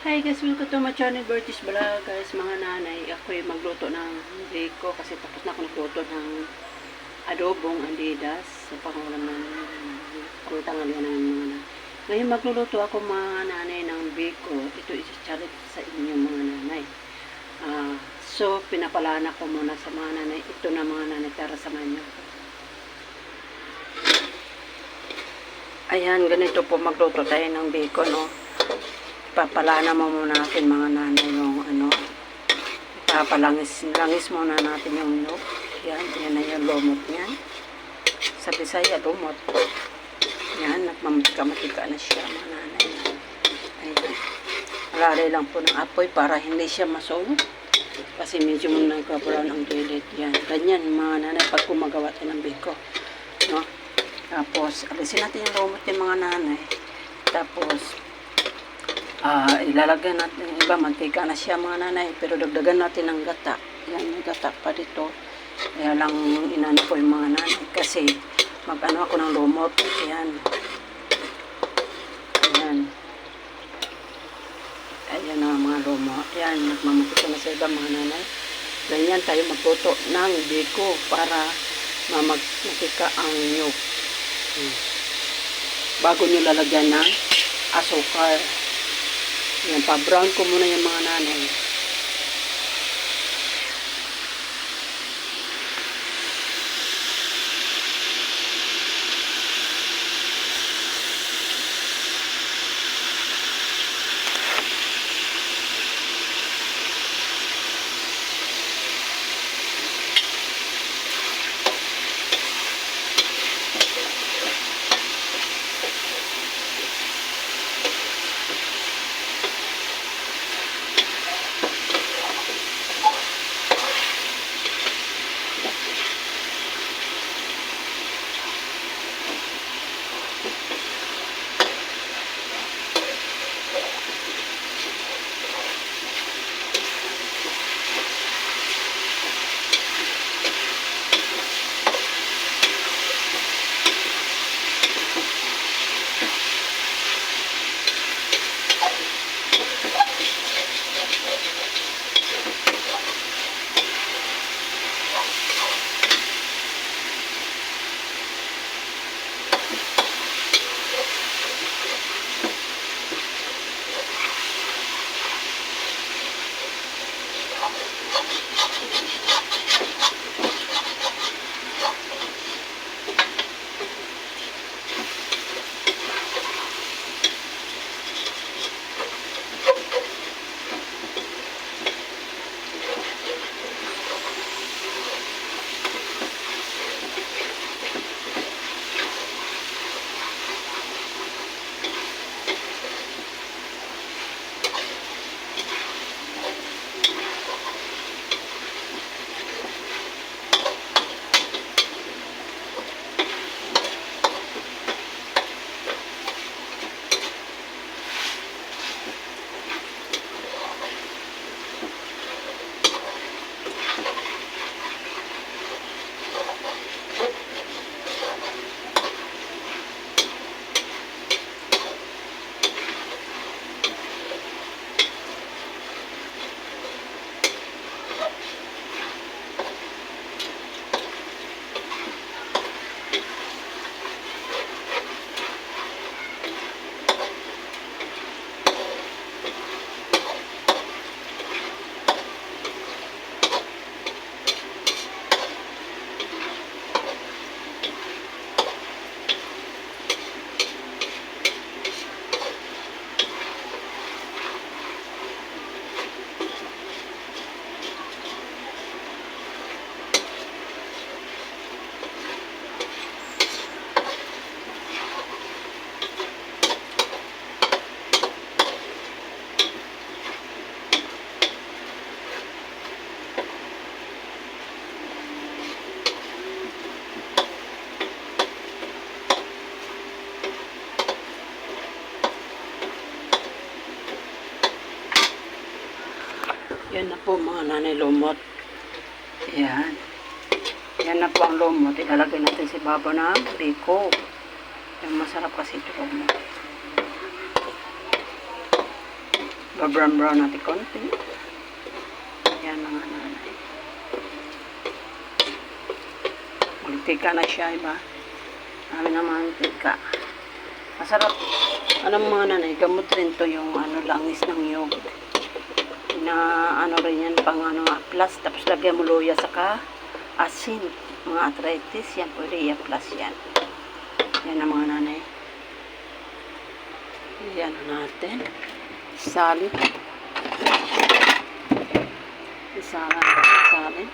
Hi guys, welcome to my channel, Bertis Vlog. Guys, mga nanay, ako'y magluto ng biko kasi tapos na ako nagluto ng adobong Adidas sa pangulam ng pangtanghalian ng mga nanay. Ngayon magluluto ako mga nanay ng biko. Ito isa-challenge sa inyo mga nanay. So, pinapalana ko muna sa mga nanay. Ito na mga nanay, tara samahan niyo ako. Ayan, ganito po magluto tayo ng biko, no? Papalana mo muna natin mga nanay yung papalangis muna natin yung nyug. Yan na yung lumot niyan. Sa Bisaya, lumot. Yan, nagmamatika-matika na siya mga nanay. Ayan. Alalay lang po ng apoy para hindi siya masunog. Kasi medyo nagka-brown ang gilid. Yan, ganyan mga nanay pag gumagawa tayo ng biko. No? Tapos, alisin natin yung lumot yung mga nanay. Tapos, ilalagay natin yung iba, mantika na siya mga nanay, pero dagdagan natin ng gata. Yan, may gata pa dito. Kaya lang inano ko yung mga nanay kasi mag-ano ako ng lumot. Ayan. Ayan. Ayan na mga lumot. Ayan, nagmamantika na sa iba mga nanay. Ganyan tayo magluto ng biko para mamagmatika ang nyug. Bago nyo lalagyan ng asukal. Yan, pa-brown ko muna yung mga nanay. Yan na po mga nanay lumot. Yan. Yan na po ang lumot. Ilalagay natin si baba ng biko. Yung masarap kasi ito lumot. Babrown-brown natin konti. Yan mga nanay. Mantika na siya, iba. Dami na mantika. Masarap. Ano mga nanay, gamot rin to yung langis ng nyug. Na rin yan pang plus. Tapos lagyan mo luya saka asin. Mga arthritis, yan pwede i-plus yan. Yan ang mga nanay. Yan natin. Salin. Salin.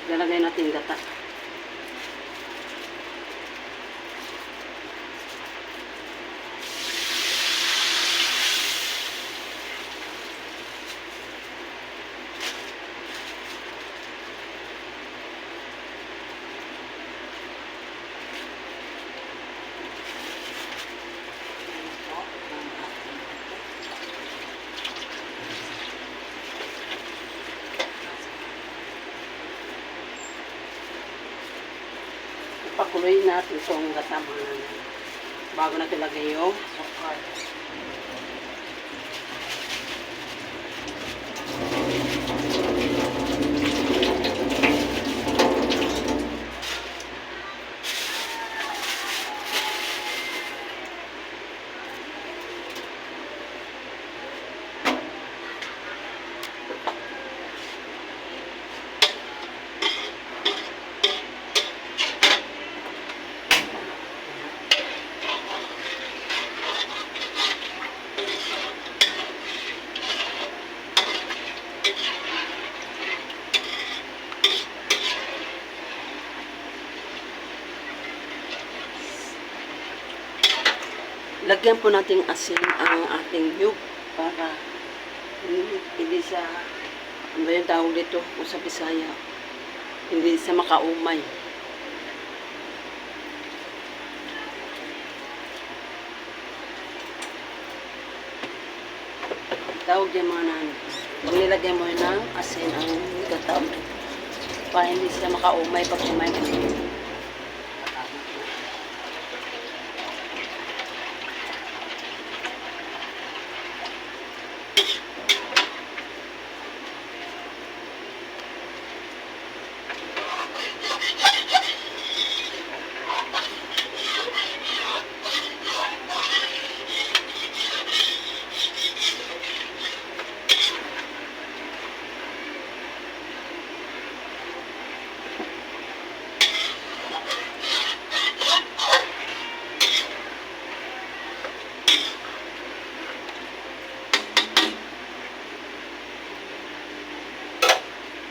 Lalagay natin gata. Pakuloyin natin itong gata mga nanay. Bago natin lagay yung sukar. Lagyan po nating asin ang ating nyug para hindi siya, ano yung tawag dito kung sa Bisaya, hindi siya makaumay. Tawag yung mga nanay. Pag nilagyan mo ng asin ang gataw para hindi siya makaumay pag umay mo.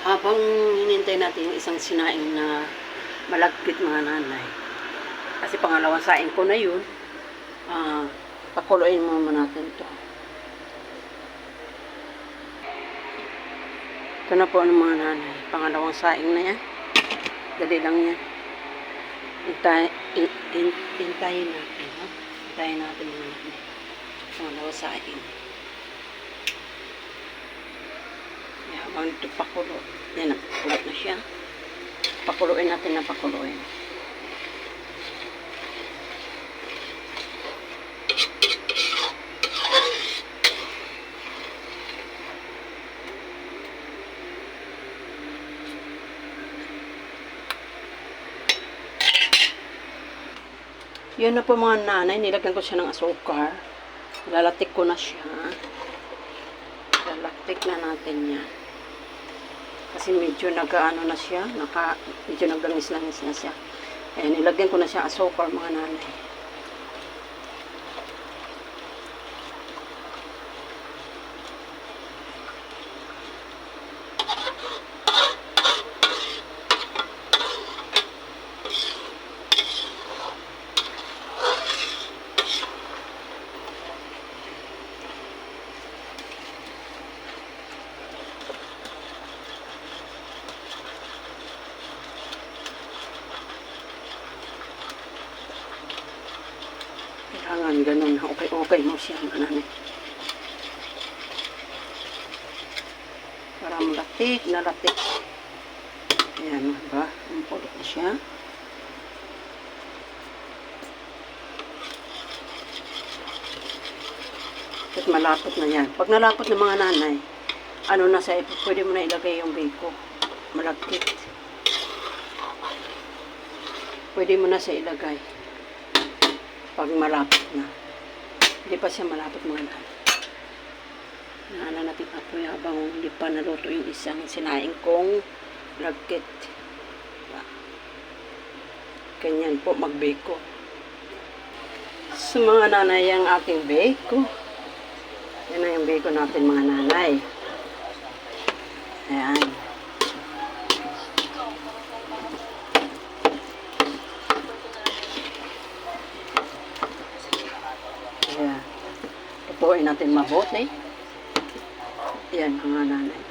Habang hinintay natin yung isang sinaing na malagkit mga nanay, kasi pangalawang saing ko na yun, pakuluin muna natin ito. Ito na po ang mga nanay, pangalawang saing na yan. Dali lang yan. Hintayin natin. Hintayin natin mga nanay. Pangalawang saing. Habang ito pakulo, yan, napakulo na siya. Pakuluin natin na pakuluin. Yan na po mga nanay, nilagyan ko siya ng asukar. Lalatik ko na siya. Lalatik na natin yan. Kasi medyo nag-ano na siya, medyo naglangis-langis na siya. Ayan, nilagyan ko na siya asukar mga nanay. Ilagay mo siya mga nanay. Para malatik na latik. Ayan, ba? Pulot na siya. At malapot na yan. Pag nalapot ng mga nanay, ano na sa pwede mo na ilagay yung biko. Malagkit. Pwede mo na sa ilagay. Pag malapot na. Hindi pa siya malapot mga nanay. Naana natin apoy habang hindi pa naluto yung isang sinaing kong lagkit. Ganyan po magbeko. Sa mga nanay ang ating beko. Yan na yung beko natin mga nanay. Ayan. Ayan. Tupuin natin mabuti. Yan mga nanay.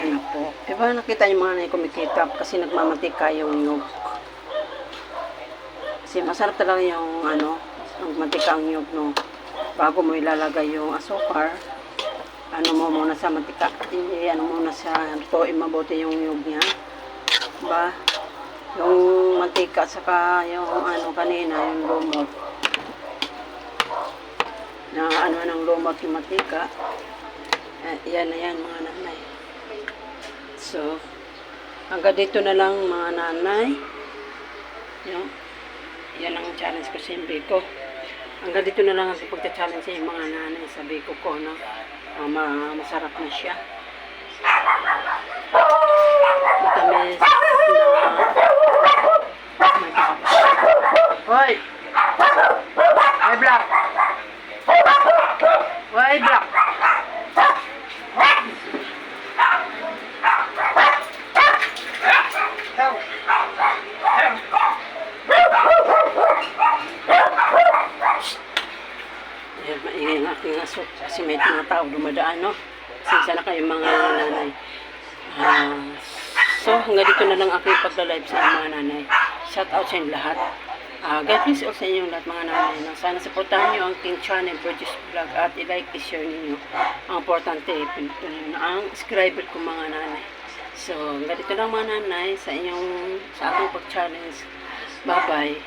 Yan na po. Diba nakita yung mga nanay kumikita kasi nagmamatika yung nyug. Kasi masarap talaga yung ano, ang mantika ang nyug, no. Bago mo ilalagay yung asukar, ano mo muna sa mantika, ano muna sa tutuin mabuti yung nyug niya. Diba? Yung mantika saka yung ano kanina, yung lumot. Na ano ng lumot yung mantika. Yan na yan mga nanay. So, hanggang dito na lang mga nanay. Yan ang challenge ko sa biko. Hanggang dito na lang ang pagka-challenge sa mga nanay sa biko ko. No? Masarap na siya. Matamis na Hoy! Hoy, Black! Hoy, Black! Ayan, maingay ang aking aso kasi may mga tao dumadaan, no? Sisa na kayo mga nanay. So, hanggang dito na lang aking pagla-live sa mga nanay. Shout out sa inyo lahat. God bless all sa inyong lahat mga nanay. No? Sana supportahan nyo ang King Channel Produce Vlog at i-like, i-share ninyo. Ang importante, pinito nyo na ang subscriber ko mga nanay. So, hanggang dito lang mga nanay sa aking pag-challenge. Bye-bye.